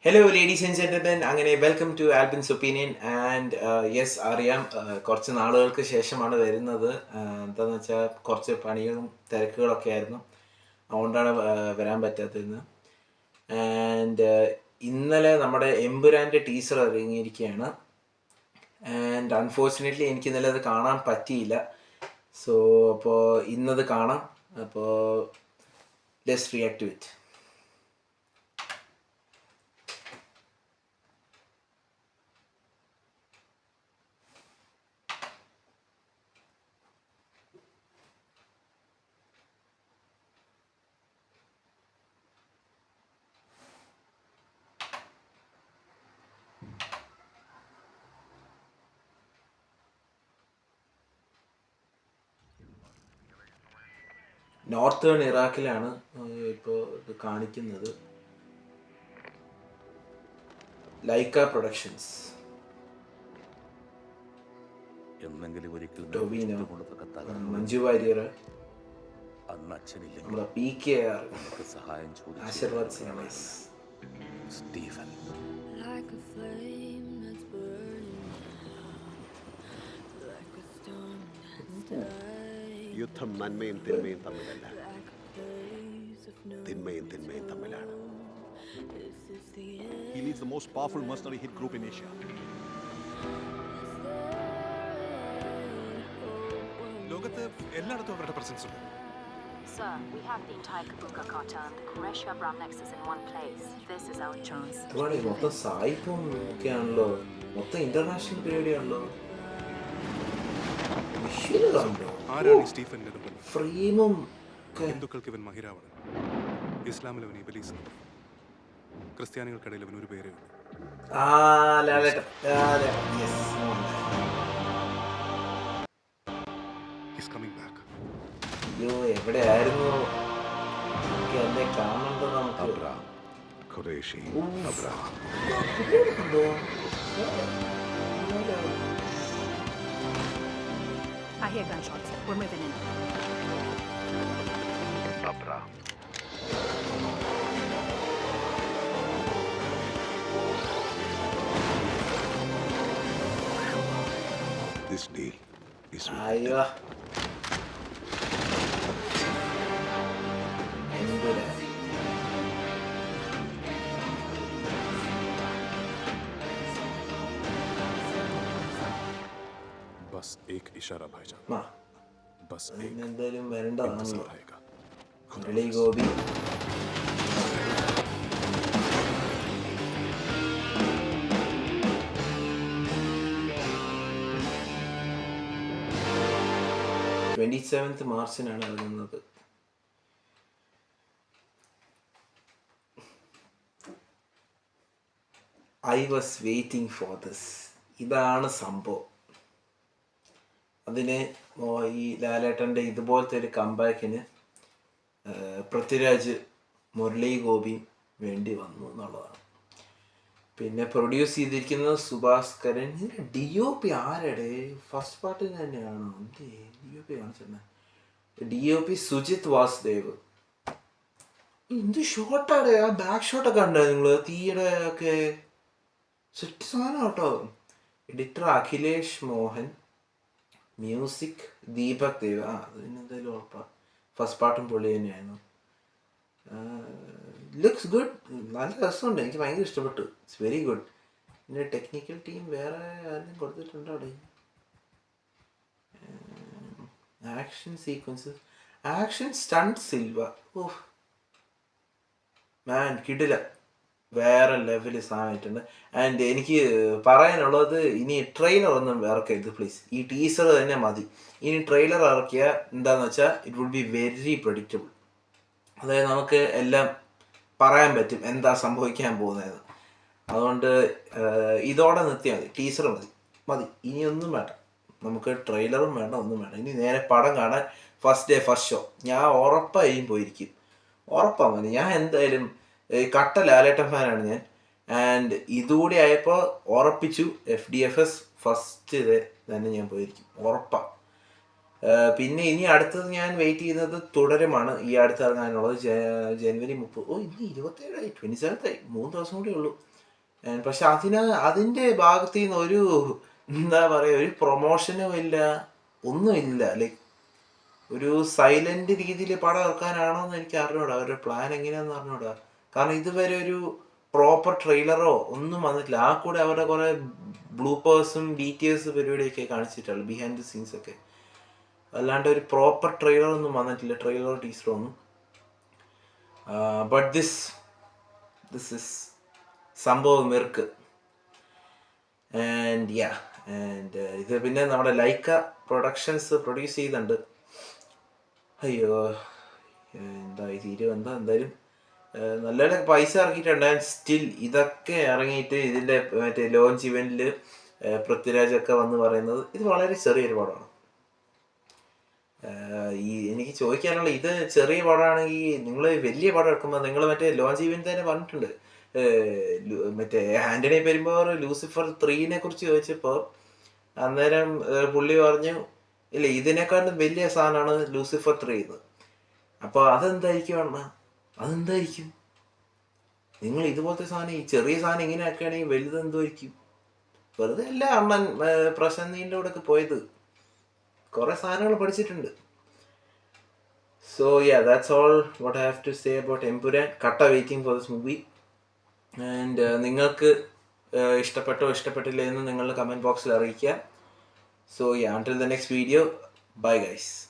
Hello ladies and gentlemen, അങ്ങനെ welcome to Albin's opinion. And yes, അറിയാം, കുറച്ച് നാളുകൾക്ക് ശേഷമാണ് വരുന്നത്. എന്താണെന്ന് വെച്ചാൽ കുറച്ച് പണികളും തിരക്കുകളൊക്കെ ആയിരുന്നു, അതുകൊണ്ടാണ് വരാൻ പറ്റാത്തതെന്ന്. ആൻഡ് ഇന്നലെ നമ്മുടെ എമ്പുരാൻ്റെ ടീസർ ഇറങ്ങിയിരിക്കുകയാണ്. ആൻഡ് അൺഫോർച്ചുനേറ്റ്ലി എനിക്ക് ഇന്നലെ അത് കാണാൻ പറ്റിയില്ല. സോ അപ്പോൾ ഇന്നത് കാണാം. അപ്പോൾ let's react to it. Northern ഇറാഖിലാണ് ഇപ്പോൾ ഇത് കാണിക്കുന്നത്. ലൈക്ക പ്രൊഡക്ഷൻസ്, ടൊവിനോ, മഞ്ജു വാര്യർ, നമ്മുടെ PKR, ആശീർവാദ് സിനിമസ്, സ്റ്റീഫൻ. യുദ്ധം നന്മയും തിന്മയും തമ്മിലല്ല, തിന്മയും തിന്മയും തമ്മിലാണ്. He leads the most powerful mercenary hit group in Asia. ലോകത്ത് എല്ലായിടത്തും അവരുടെ പ്രസൻസ് ഉണ്ട്. Sir, we have the entire Kabuka cartel and the Qureshi Abram nexus in one place. This is our chance. മൊത്തം സായിപ്പും ഒക്കെ ആണല്ലോ, മൊത്തം ഇന്റർനാഷണൽ പരിപാടിയാണല്ലോ. ആരാണ് സ്റ്റീഫന്റെ ഫ്രെയിമും ഹിന്ദുക്കൾക്ക് ഇവൻ മഹിരാവണ്, ഇസ്ലാമിൽ അവൻ ഇബലീസ്, ക്രിസ്ത്യാനികൾക്കിടയിൽ അവൻ ഒരു പേരേ ഉള്ളൂ. He's coming back. അയ്യോ, എവിടെയായിരുന്നു എന്നെ കാണേണ്ടത്? നമുക്ക് Abram, Qureshi Abram. I hear gunshots. We're moving in. Abram. This deal is അയ്യോ, എന്തൊരു बस एक इशारा भाईजान, बस एक എന്തായാലും വരേണ്ടതാണല്ലോ. इंतजार आएगा. മുരളി ഗോപി, മാർച്ചിനാണ് ഇറങ്ങുന്നത്. I was waiting for this. ഇതാണ് സംഭവം. അതിന് ഈ ലാലേട്ടൻ്റെ ഇതുപോലത്തെ ഒരു കംബാക്കിന് പൃഥ്വിരാജ്, മുരളി ഗോപിയും വേണ്ടി വന്നു എന്നുള്ളതാണ്. പിന്നെ പ്രൊഡ്യൂസ് ചെയ്തിരിക്കുന്നത് സുഭാസ്കരൻ. ഇതിൻ്റെ DOP ആരുടെ? ഫസ്റ്റ് പാർട്ടിന് തന്നെയാണോ? DOP കാണിച്ചിരുന്നത് DOP സുജിത് വാസുദേവ്. എന്ത് ഷോട്ടാടെ, ആ ബാക്ക് ഷോട്ടൊക്കെ ഉണ്ടോ നിങ്ങൾ? തീയുടെ ഒക്കെ സെറ്റ് സാധനം കേട്ടോ. Editor Akhilesh Mohan, music Deepak Dev. അത് പിന്നെ എന്തായാലും ഉറപ്പാണ്, ഫസ്റ്റ് പാർട്ടും പൊള്ളി തന്നെയായിരുന്നു. ലുക്സ് ഗുഡ്, നല്ല രസമുണ്ട്, എനിക്ക് ഭയങ്കര ഇഷ്ടപ്പെട്ടു. It's very good. പിന്നെ ടെക്നിക്കൽ ടീം വേറെ ആരും കൊടുത്തിട്ടുണ്ട് അവിടെ. Action sequences, action stunt Silva, oh man കിടില, വേറെ ലെവല് സാധനമായിട്ടുണ്ട്. ആൻഡ് എനിക്ക് പറയാനുള്ളത്, ഇനി ട്രെയിലർ ഒന്നും ഇറക്കരുത് പ്ലീസ്. ഈ ടീസർ തന്നെ മതി. ഇനി ട്രെയിലർ ഇറക്കിയാൽ എന്താണെന്ന് വെച്ചാൽ it would be very predictable. അതായത് നമുക്ക് എല്ലാം പറയാൻ പറ്റും എന്താ സംഭവിക്കാൻ പോകുന്നതെന്ന്. അതുകൊണ്ട് ഇതോടെ നിർത്തിയാൽ മതി, ടീസർ മതി. ഇനിയൊന്നും വേണ്ട, നമുക്ക് ട്രെയിലറും വേണ്ട, ഒന്നും വേണ്ട. ഇനി നേരെ പടം കാണാൻ ഫസ്റ്റ് ഡേ ഫസ്റ്റ് ഷോ ഞാൻ ഉറപ്പായും പോയിരിക്കും. ഉറപ്പാണ് മതി. ഞാൻ എന്തായാലും കട്ട ലാലേട്ടൻ ഫാനാണ് ഞാൻ. ആൻഡ് ഇതുകൂടി ആയപ്പോൾ ഉറപ്പിച്ചു FDFS ഫസ്റ്റ് തന്നെ ഞാൻ പോയിരിക്കും, ഉറപ്പാണ്. പിന്നെ ഇനി അടുത്തത് ഞാൻ വെയിറ്റ് ചെയ്യുന്നത് തുടരുമാണ്. ഈ അടുത്ത് ഇറങ്ങാനുള്ളത് ജനുവരി 30. ഓ ഇന്ന് 27 27 3 ദിവസം കൂടി ഉള്ളൂ. പക്ഷെ അതിൻ്റെ ഭാഗത്ത് നിന്ന് ഒരു എന്താ പറയുക, ഒരു പ്രൊമോഷനും ഇല്ല, ഒന്നുമില്ല. ലൈക്ക് ഒരു സൈലന്റ് രീതിയിൽ പടം ഇറക്കാനാണോ എന്ന് എനിക്ക് അറിഞ്ഞൂടാ, അവരുടെ പ്ലാൻ എങ്ങനെയാണെന്ന് അറിഞ്ഞൂടാ. കാരണം ഇതുവരെ ഒരു പ്രോപ്പർ ട്രെയിലറോ ഒന്നും വന്നിട്ടില്ല. ആ കൂടെ അവരുടെ കുറേ ബ്ലൂപ്പേഴ്സും BTS പരിപാടിയൊക്കെ കാണിച്ചിട്ടുള്ളൂ, ബിഹൈൻഡ് ദി സീൻസ് ഒക്കെ. അല്ലാണ്ട് ഒരു പ്രോപ്പർ ട്രെയിലർ ഒന്നും വന്നിട്ടില്ല, ട്രെയിലറോ ടീസറോ ഒന്നും. ബട്ട് ദിസ് ഇസ് സംഭവം മിർക്ക്. ആൻഡ് ഇത് പിന്നെ നമ്മുടെ ലൈക്ക പ്രൊഡക്ഷൻസ് പ്രൊഡ്യൂസ് ചെയ്യുന്നുണ്ട്. അയ്യോ എന്താ എന്തായാലും നല്ല പൈസ ഇറങ്ങിയിട്ടുണ്ട്. ആൻഡ് സ്റ്റിൽ ഇതൊക്കെ ഇറങ്ങിയിട്ട് ഇതിൻ്റെ മറ്റേ ലോഞ്ച് ഇവൻറ്റിൽ പൃഥ്വിരാജൊക്കെ വന്ന് പറയുന്നത് ഇത് വളരെ ചെറിയൊരു പടമാണ്. എനിക്ക് ചോദിക്കാനുള്ള, ഇത് ചെറിയ പടമാണെങ്കിൽ നിങ്ങൾ വലിയ പടം എടുക്കുമ്പോൾ നിങ്ങൾ മറ്റേ ലോഞ്ച് ഇവൻറ്റ് തന്നെ പറഞ്ഞിട്ടുണ്ട്. മറ്റേ ആൻ്റണി പെരുമ്പാവൂർ ലൂസിഫർ 3 കുറിച്ച് ചോദിച്ചപ്പോൾ അന്നേരം പുള്ളി പറഞ്ഞു ഇല്ല ഇതിനെക്കാട്ടും വലിയ സാധനമാണ് ലൂസിഫർ 3 എന്ന്. അപ്പോൾ അതെന്തായിരിക്കും നിങ്ങൾ ഇതുപോലത്തെ സാധനം, ഈ ചെറിയ സാധനം ഇങ്ങനെ ആക്കുകയാണെങ്കിൽ വലുത് എന്തായിരിക്കും? വെറുതെ അല്ല അണ്ണൻ പ്രശാന്തിൻ്റെ കൂടെ ഒക്കെ പോയത്, കുറേ സാധനങ്ങൾ പഠിച്ചിട്ടുണ്ട്. So that's all what I have to say about Empuraan. കട്ട waiting for this movie. And നിങ്ങൾക്ക് ഇഷ്ടപ്പെട്ടില്ല എന്ന് നിങ്ങൾ കമൻറ്റ് ബോക്സിൽ അറിയിക്കുക. So until the next video, bye guys.